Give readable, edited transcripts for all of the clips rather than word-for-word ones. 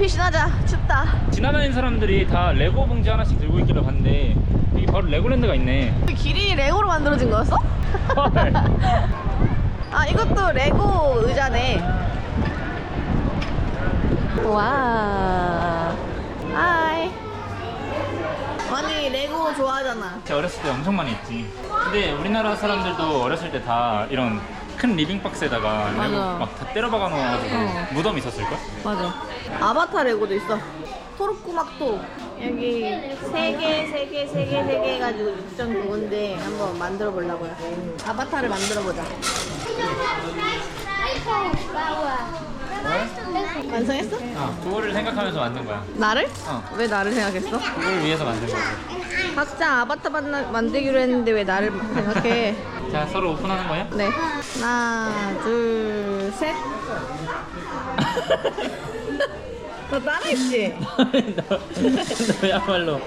싱글피신 하자. 춥다. 지나다니는 사람들이 다 레고 봉지 하나씩 들고 있길래 봤는데 여기 바로 레고랜드가 있네. 길이 레고로 만들어진 거였어? 헐. 아, 이것도 레고 의자네. 와. 하이. 아니, 레고 좋아하잖아. 제가 어렸을 때 엄청 많이 했지. 근데 우리나라 사람들도 어렸을 때 다 이런 큰 리빙박스에다가 레고 맞아. 막 다 때려 박아 놓아가지고 무덤 있었을걸? 맞아. 아바타 레고도 있어. 토르꾸막 토르. 여기 세 개 해가지고 6.9인데 한번 만들어 보려고요. 아바타를 만들어 보자. 완성했어? 그거를 생각하면서 만든 거야. 나를? 어. 왜 나를 생각했어? 그걸 위해서 만든 거야. 각자 아바타 만들기로 했는데 왜 나를 생각해? 자, 서로 오픈하는 거야? 네. 하나, 둘, 셋. 너 따라했지? 너야말로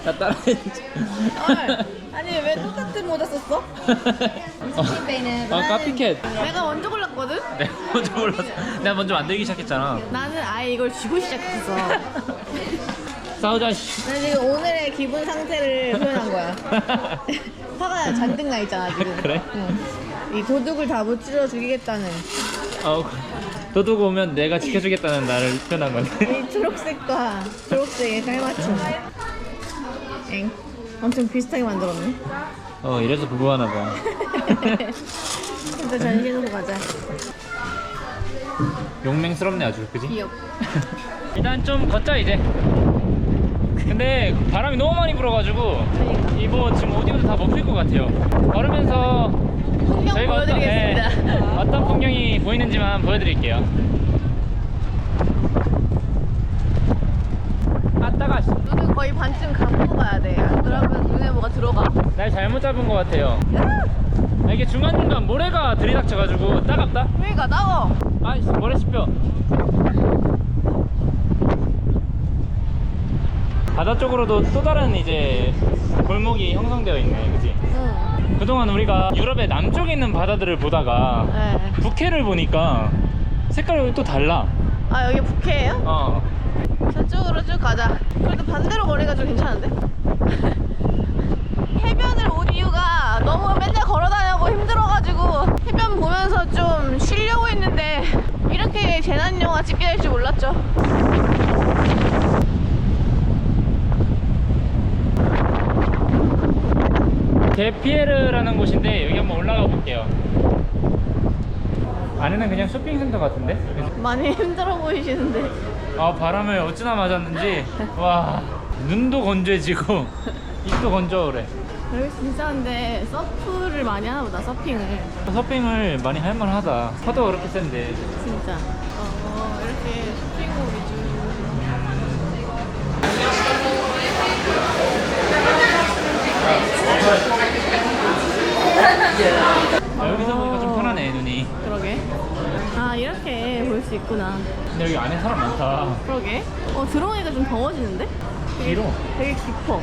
나 따라했지. 아니 왜 똑같은 모자 썼어? 카피캣. 내가 먼저 골랐거든? 내가 먼저 몰랐어. 내가 먼저 만들기 시작했잖아. 나는 아예 이걸 쥐고 시작했어. 싸우자. 씨. 나 지금 오늘의 기분 상태를 표현한 거야. 화가 잔뜩 나 있잖아 지금. 그래? 응. 이 도둑을 다 무찌러 죽이겠다는 도둑 오면 내가 지켜주겠다는 나를 표현한 거네. 이 초록색과 초록색의 깔맞춤. 엥. 엄청 비슷하게 만들었네. 이래서 부부하나 봐. 진짜 전시해서 가자. 용맹스럽네 아주, 그지? 귀엽. 일단 좀 걷자 이제. 근데 바람이 너무 많이 불어가지고 이거 지금 오디오도 다 먹힐 것 같아요. 걸으면서 풍경 저희가 보여드리겠습니다. 어떤 풍경이 보이는지만 보여드릴게요. 아따가 눈은 거의 반쯤 감고 가야 돼. 안 그러면 눈에 뭐가 들어가. 날 잘못 잡은 것 같아요. 이게 중간중간 모래가 들이닥쳐가지고 따갑다? 그러니까 따가워. 아이씨, 모래 씹혀. 바다 쪽으로도 또 다른 이제 골목이 형성되어 있네, 그치? 응. 그동안 우리가 유럽의 남쪽에 있는 바다들을 보다가 네. 북해를 보니까 색깔이 또 달라. 아 여기 북해예요? 저쪽으로 쭉 가자. 그래도 반대로 거리가 좀 괜찮은데? 해변을 온 이유가 너무 맨날 걸어다녀고 힘들어가지고 해변 보면서 좀 쉬려고 했는데 이렇게 재난 영화 찍게 될 줄 몰랐죠. 데피에르라는 곳인데 여기 한번 올라가 볼게요. 안에는 그냥 쇼핑센터 같은데? 많이 힘들어 보이시는데. 바람을 어찌나 맞았는지 와, 눈도 건조해지고 입도 건조하래. 여기 진짜 근데 서프를 많이 하나 보다. 서핑을 많이 할만하다. 파도가 그렇게 센데. 진짜 이렇게 쇼핑몰 위주. 여기서 보니까 좀 편하네, 눈이. 그러게. 아 이렇게 볼 수 있구나. 근데 여기 안에 사람 많다. 그러게. 들어오니까 좀 더워지는데? 뒤로. 되게 깊어.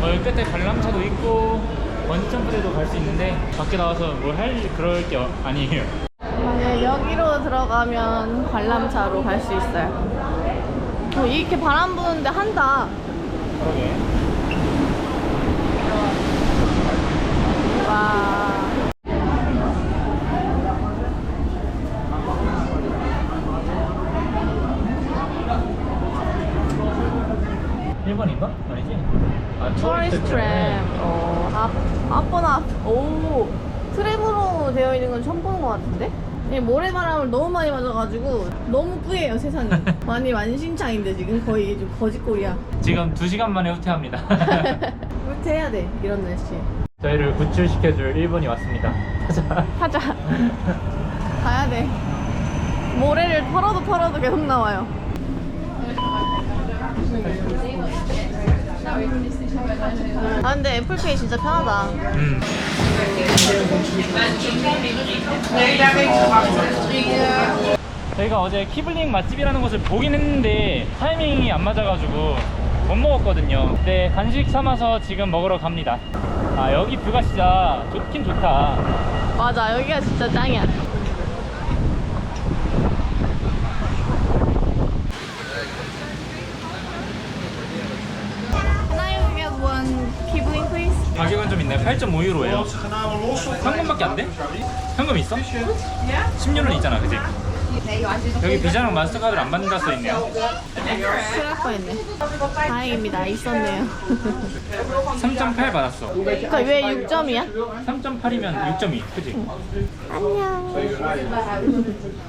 여기 끝에 관람차도 있고 번지점프대도 갈 수 있는데 밖에 나와서 뭘 그럴 게 아니에요. 만약 여기로 들어가면 관람차로 갈 수 있어요. 이렇게 바람 부는데 한다. 그러게. 와. 일본인가? 아니지? 토리스트 트램. 아빠나. 오. 트램으로 되어 있는 건 처음 보는 것 같은데? 이 모래바람을 너무 많이 맞아가지고 너무 뿌예요 세상이. 많이 만신창인데 지금 거의 좀 거짓골이야. 지금 2시간 만에 후퇴합니다. 후퇴해야 돼 이런 날씨. 저희를 구출시켜줄 일본이 왔습니다. 타자. 가야 돼. 모래를 털어도 계속 나와요. 근데 애플페이 진짜 편하다. 저희가 어제 키블링 맛집이라는 곳을 보긴 했는데 타이밍이 안 맞아가지고 못 먹었거든요. 근데 간식 삼아서 지금 먹으러 갑니다. 아 여기 뷰가 진짜 좋긴 좋다. 맞아, 여기가 진짜 짱이야. Can I get one kibling, please? 가격은 좀 있네. 8.5유로예요. 현금밖에 안 돼? 현금 있어? 10유로는 있잖아, 그지? 여기 비자랑 마스터카드를 안 받는다 써 있네요. 큰일 날 뻔했네. 다행입니다, 있었네요. 3.8 받았어. 그러니까 왜 6점이야? 3.8이면 6.2, 그지? 안녕.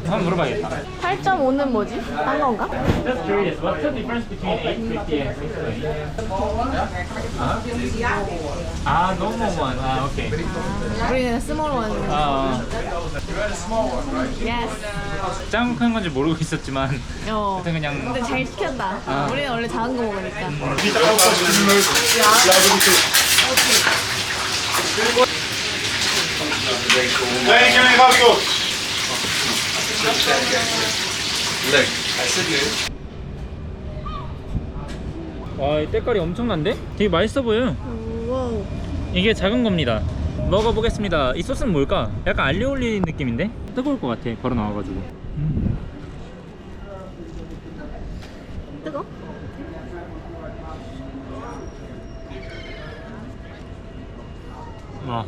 한번 물어봐야겠다. 8.5는 뭐지? 딴 건가? Just curious, what's the difference between 850 and 620? 아, normal one. 아, 오케이. 우리는 스몰 원. Yes. 작은 큰 건지 모르고 있었지만 하여튼 그냥 근데 잘 시켰다. 아. 우리는 원래 작은 거 먹으니까. 와, 이 때깔이 엄청난데? 되게 맛있어 보여요. 와우. 이게 작은 겁니다. 먹어보겠습니다. 이 소스는 뭘까? 약간 알리올리 느낌인데? 뜨거울 것 같아. 바로 나와가지고. 뜨거? 와,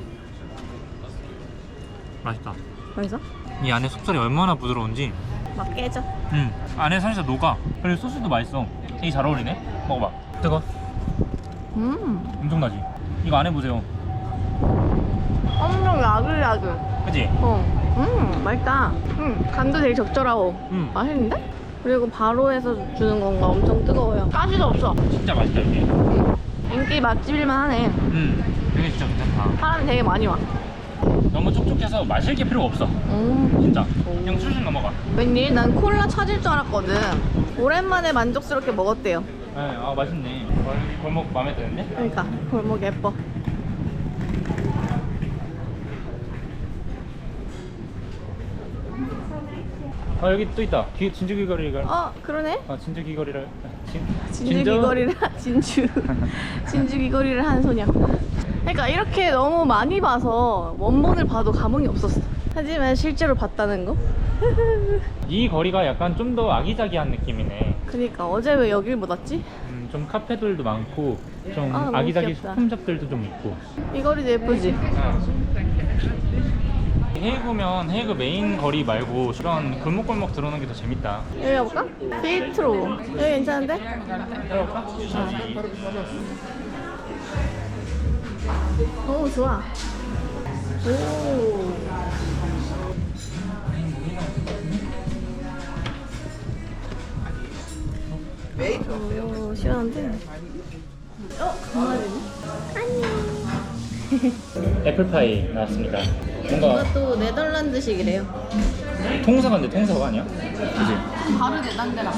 맛있다. 맛있어? 이 안에 속살이 얼마나 부드러운지. 막 깨져. 안에 살짝 녹아. 그리고 소스도 맛있어. 되게 잘 어울리네. 먹어봐. 뜨거. 엄청나지? 이거 안에 보세요. 엄청 야글야글. 그치? 맛있다. 간도 되게 적절하고. 맛있는데? 그리고 바로 해서 주는 건가 엄청 뜨거워요. 가시도 없어. 진짜 맛있다 이게. 인기 맛집일만 하네. 이게 진짜 괜찮다. 사람이 되게 많이 와. 너무 촉촉해서 마실 게 필요가 없어. 진짜. 그냥 술술 넘어가. 웬일? 난 콜라 찾을 줄 알았거든. 오랜만에 만족스럽게 먹었대요. 네, 아 맛있네. 여기 골목 마음에 드는데? 그러니까 골목 예뻐. 아 여기 또 있다. 진주 귀걸이가. 그러네. 아 진주 귀걸이를. 진주 귀걸이를 진주 귀걸이를 한 소녀. 그러니까 이렇게 너무 많이 봐서 원본을 봐도 감흥이 없었어. 하지만 실제로 봤다는 거? 이 거리가 약간 좀 더 아기자기한 느낌이네. 그러니까 어제 왜 여길 못 왔지? 좀 카페들도 많고 좀 너무 아기자기 귀엽다. 소품샵들도 좀 있고. 이 거리도 예쁘지? 헤이그면 헤이그 메인 거리 말고 이런 골목골목 들어오는 게 더 재밌다. 여기 가볼까? 피트로. 여기 괜찮은데? 들어볼까? 오, 좋아. 오. 오, 시원한데? 강아지네? 안녕. 애플파이 나왔습니다. 뭔가 이것도 네덜란드식이래요. 통사과인데 통사과 아니야? 그치? 다르대, 딴 데랑.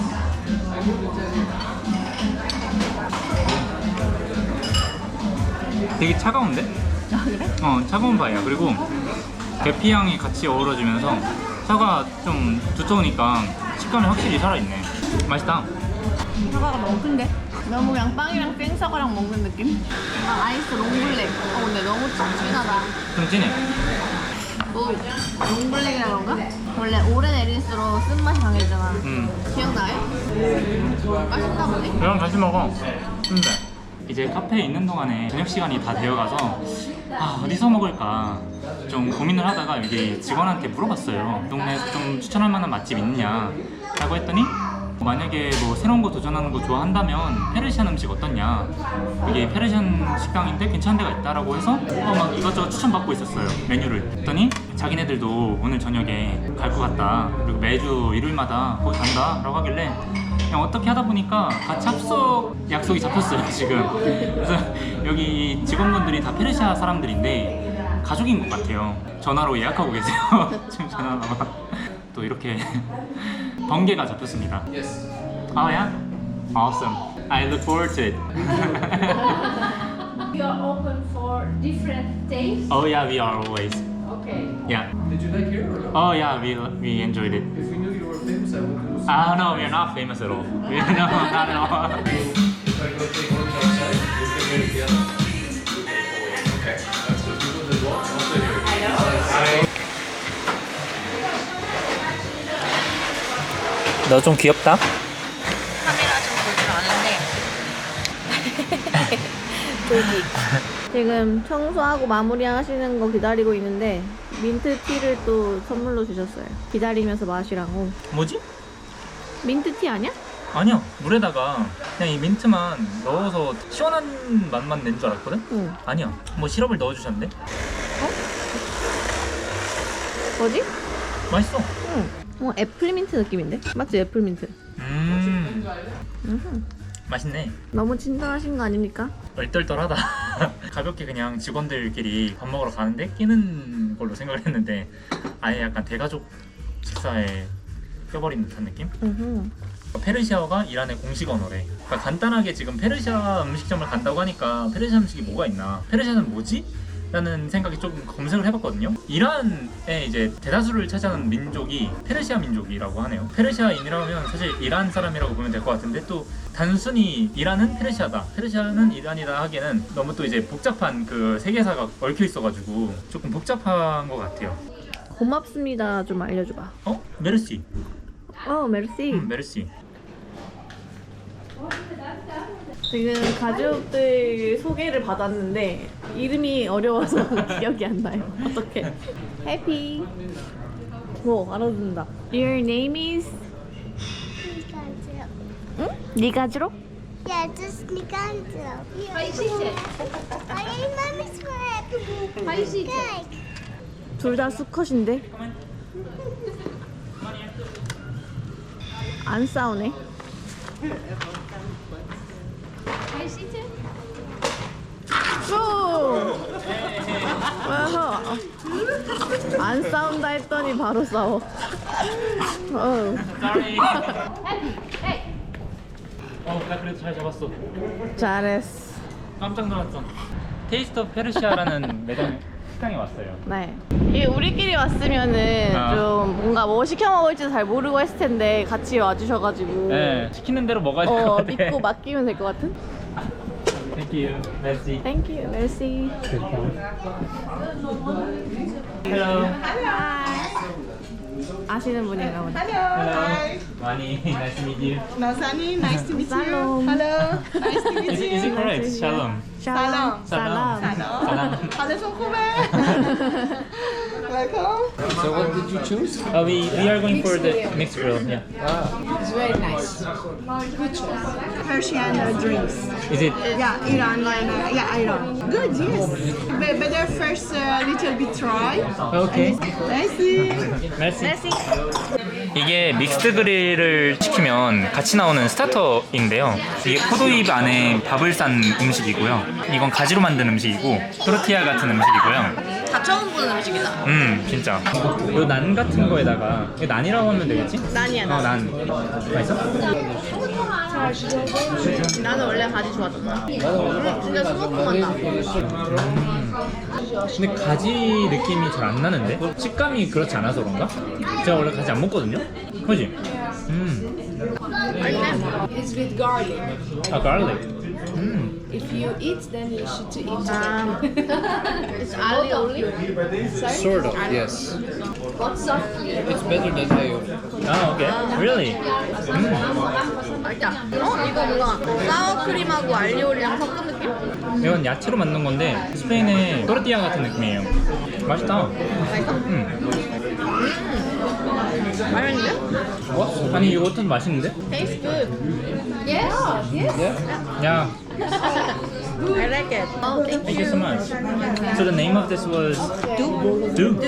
되게 차가운데? 아, 그래? 차가운 파이야. 그리고 계피향이 같이 어우러지면서 사과 좀 두꺼우니까 식감이 확실히 살아있네. 맛있다. 사과가 너무 큰데? 너무 그냥 빵이랑 생사과랑 먹는 느낌? 아이스 롱블랙. 근데 너무 진하다. 좀 진해. 뭐 롱블랙이라 그런가? 원래 오래 내릴수록 쓴맛이 강해지잖아. 기억나요? 맛있나 보네? 이랑 같이 먹어. 근데 이제 카페에 있는 동안에 저녁 시간이 다 되어가서 어디서 먹을까 좀 고민을 하다가 이게 직원한테 물어봤어요. 동네에서 좀 추천할 만한 맛집 있느냐 라고 했더니 만약에 뭐 새로운 거 도전하는 거 좋아한다면 페르시안 음식 어떻냐, 이게 페르시안 식당인데 괜찮은 데가 있다라고 해서 막 이것저것 추천받고 있었어요, 메뉴를. 했더니 자기네들도 오늘 저녁에 갈 것 같다, 그리고 매주 일요일마다 거기 간다 라고 하길래 그냥 어떻게 하다 보니까 같이 합석 약속이 잡혔어요 지금. 그래서 여기 직원분들이 다 페르시아 사람들인데 가족인 것 같아요. 전화로 예약하고 계세요. 지금 전화가 또 이렇게 번개가 잡혔습니다. Oh yeah? Awesome. I look forward to it. You are open for different tastes? Oh yeah, we are always. Okay. Yeah. Did you like here or no? Oh yeah, we enjoyed it. If we knew you were famous, I would do No, we are not famous at all. No, not at all. If I go take lunch outside, we can meet together. Okay. 너 좀 귀엽다. 카메라 좀 볼 줄 아는데. 저기. 지금 청소하고 마무리하시는 거 기다리고 있는데 민트티를 또 선물로 주셨어요. 기다리면서 마시라고. 뭐지? 민트티 아니야? 아니야. 물에다가 그냥 이 민트만 넣어서 시원한 맛만 낸 줄 알았거든? 응. 아니야. 뭐 시럽을 넣어주셨는데? 뭐지? 맛있어. 응. 애플민트 느낌인데? 맞지? 애플민트. 맛있네. 너무 친절하신 거 아닙니까? 얼떨떨하다. 가볍게 그냥 직원들끼리 밥 먹으러 가는데 끼는 걸로 생각을 했는데 아예 약간 대가족 식사에 껴버린 듯한 느낌? 페르시아어가 이란의 공식 언어래. 그러니까 간단하게 지금 페르시아 음식점을 간다고 하니까 페르시아 음식이 뭐가 있나? 페르시아는 뭐지? 라는 생각이 조금 검색을 해봤거든요. 이란에 이제 대다수를 차지하는 민족이 페르시아 민족이라고 하네요. 페르시아인이라면 사실 이란 사람이라고 보면 될 것 같은데 또 단순히 이란은 페르시아다, 페르시아는 이란이다 하기에는 너무 또 이제 복잡한 그 세계사가 얽혀 있어가지고 조금 복잡한 것 같아요. 고맙습니다. 좀 알려줘봐. 메르시. 메르시. 메르시. 지금 가족들 소개를 받았는데 이름이 어려워서 기억이 안 나요. 어떡해. 해피. 알아듣는다. Your name is? 응? 니가즈로? Ja, het is niet ganz zo. Ga je zitten? Alleen mama's voor. Ga je zitten? Kijk. 둘 다 수컷인데? 안 싸우네. Ga je zitten? 안 싸운다 했더니 바로 싸워. Sorry. Happy. Hey. 나 그래도 잘 잡았어. 잘했어. 깜짝 놀랐어. 테이스트 오브 페르시아라는 매장 식당에 왔어요. 네. 이게 우리끼리 왔으면은 좀 뭔가 뭐 시켜 먹을지 잘 모르고 했을 텐데 같이 와주셔가지고 네, 시키는 대로 먹어야 될 것 같아. 믿고 맡기면 될 것 같은? Thank you. Merci. Thank you. Merci. Hello. 아시는 분인가 보다. Hello. Mani, nice to meet you. Nazani, nice to meet Salom. you. Hello, nice to meet Is it correct? Shalom. Shalom. Salam. Salam. Alles okay? Welcome. So what did you choose? We are going for the mixed grill. Yeah. It's very nice. Good choice. Persian drinks. Is it? Yeah, Iranian. Yeah, Iran. Good, yes. Better first little bit try. Okay. Nice. Merci. 이게 믹스드 그릴을 시키면 같이 나오는 스타터인데요. 이게 포도잎 안에 밥을 싼 음식이고요. 이건 가지로 만든 음식이고 토르티아 같은 음식이고요. 다 처음 보는 음식이다. 진짜. 요 난 같은 거에다가 이거 난이라고 하면 되겠지? 난이야, 난. 난. 맛있어? 나는 원래 가지 좋아하잖아. 진짜 스모크 맛나. 근데 가지 느낌이 잘 안 나는데? 식감이 그렇지 않아서 그런가? 제가 원래 가지 안 먹거든요? 그지? It's with garlic. 아, garlic. If you eat, then you should eat It's alio only? Sort of, yes. But softly. It's better than mayo. 아, okay. Really? 맛있다. 이거 뭔가 사워크림하고 알리올리랑 섞은 느낌? 이건 야채로 만든 건데 스페인의 토르티아 같은 느낌이에요. 맛있다. 맛있는데? 아니 이거 어떤 맛있는데? Tastes good. 야, I like it. thank you so much. So the name of this was Do.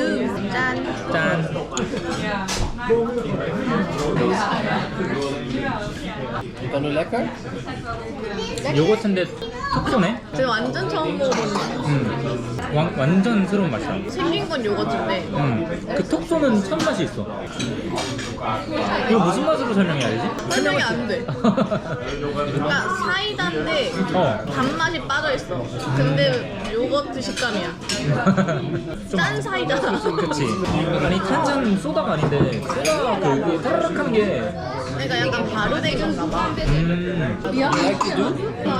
짠. 짠. Ikan lekker? 요거트인데 톡쏘네? 지금 완전 처음 먹어보는 완전 새로운 맛이야. 생긴 건 요거트인데 그 톡쏘는 첫 맛이 있어. 이거 무슨 맛으로 설명해야 되지? 설명이 안 돼. 그러니까 사이다인데 단맛이 빠져있어. 근데 요거트 식감이야. 짠 사이다. 그치. 아니 탄산 소다가 아닌데 소다 그 타라락 하는 게 그러니까 약간 발효된 건가 봐.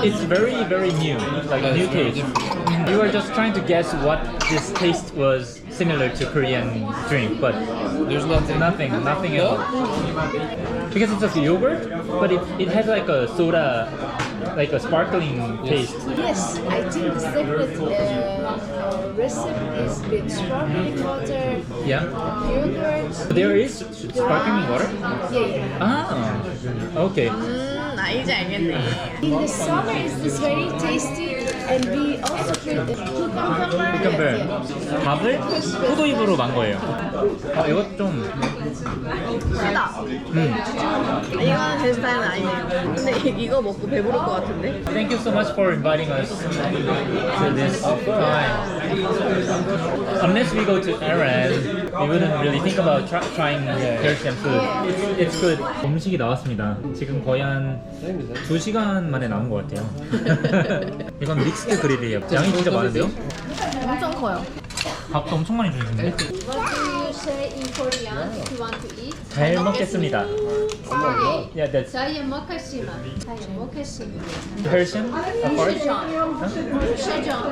It's very new, like new taste. You are just trying to guess what this taste was similar to Korean drink, but There's nothing. nothing at all. Because it's a yogurt, but it has like a soda, like a sparkling taste. Yes, I think the secret recipe is with sparkling water, Yeah. yogurt. There is sparkling water. Yeah. Ah, okay. 알지 알겠네. In the summer, it's very tasty, and we also put the cucumber. cucumber. 밥을 포도잎으로 만 거예요. 이것 좀. 쓰다. 이거는 제 스타일은 아니네요. 근데 이거 먹고 배부를 것 같은데? Thank you so much for inviting us to this time. Unless we go to Iran, we wouldn't really think about trying Persian food. It's good. 음식이 나왔습니다. 지금 거의 한 2시간 만에 나온 것 같아요. 이건 믹스드 그릴이에요. 양이 진짜 많은데요? 엄청 커요. 밥도 엄청 많이 주시는데? What do you say in Korean if you want to eat? 잘 먹겠습니다. Sorry. Yeah, that's Saya makasima. Saya makasima. Persian, of course. Mushijang.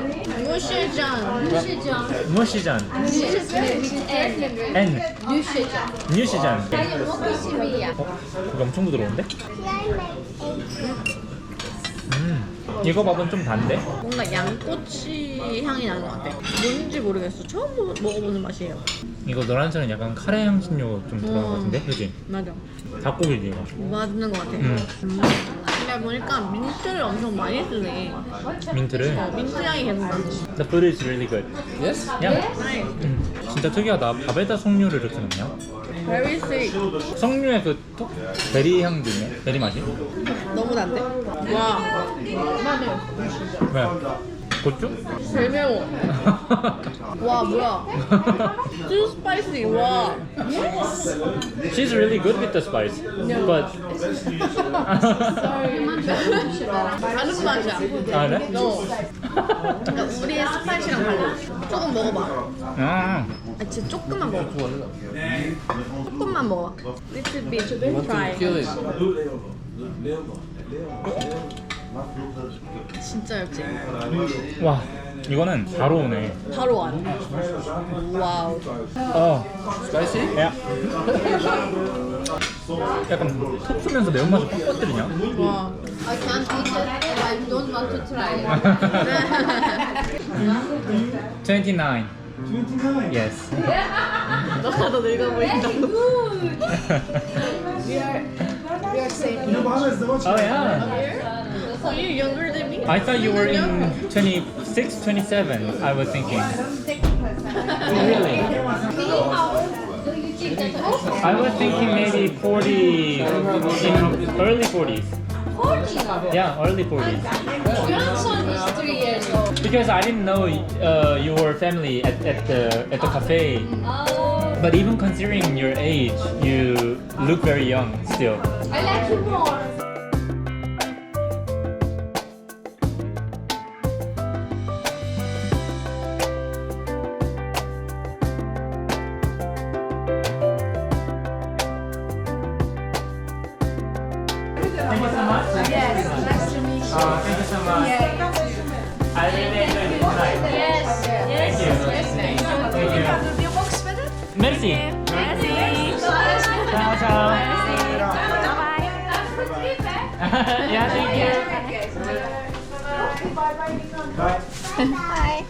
무시장. Mushijang. 무시잔, With N. and Mushijang. 뉴시잔. Saya makasima. 이거 엄청 부드러운데? 이거 밥은 좀 단데? 뭔가 양꼬치 향이 나는 것 같아. 뭔지 모르겠어. 처음 먹어보는 맛이에요. 이거 노란색은 약간 카레 향신료 좀 들어간 것 같은데? 그지? 맞아. 닭고기지 이거. 맞는 것 같아. 근데 보니까 민트를 엄청 많이 쓰네. 민트를. 민트 향이 계속 나네. The food is really good. Yes? Yeah. 진짜 특이하다. 밥에다 석류를 이렇게 넣냐? Very sweet. 석류의 그 베리 향 드네. 베리 맛이? 너무 단데? 와. 왜? 고추? 제일 매워. 와 뭐야. Too spicy. 와. She's really good with the spice. But 다른 맛이야. 아 그래? 그러니까 우리의 스파이시랑 달라. 조금 먹어봐. 아, 진짜 조금만 먹어. 조금만 먹어. Little bit. Try. Kill it. 진짜 얇지? 와 이거는 바로 오네. 바로 와. 와우. Spicy? 야. 약간 톡 쏘면서 매운맛을 빡 빠뜨리냐? 와. I can't eat it. I don't want to try it. 29. Yes. 너가 더 늙어 보인다. We are same. Oh yeah. Are you younger than me? I thought you were in 26, 27. I was thinking. Really? How old do you think that I was thinking maybe 40, in early 40s. 40? Yeah, early 40s. Grandson is 3 years old. Because I didn't know your family at the cafe. Oh, But even considering your age, you look very young still. I like you more. Thank you so much. Yes, nice to meet you. Thank you so much. I really enjoyed it tonight. Yes. Thank you. Thank you. Wil je box verder? Merci. Ciao, ciao. Yeah, thank you. Bye.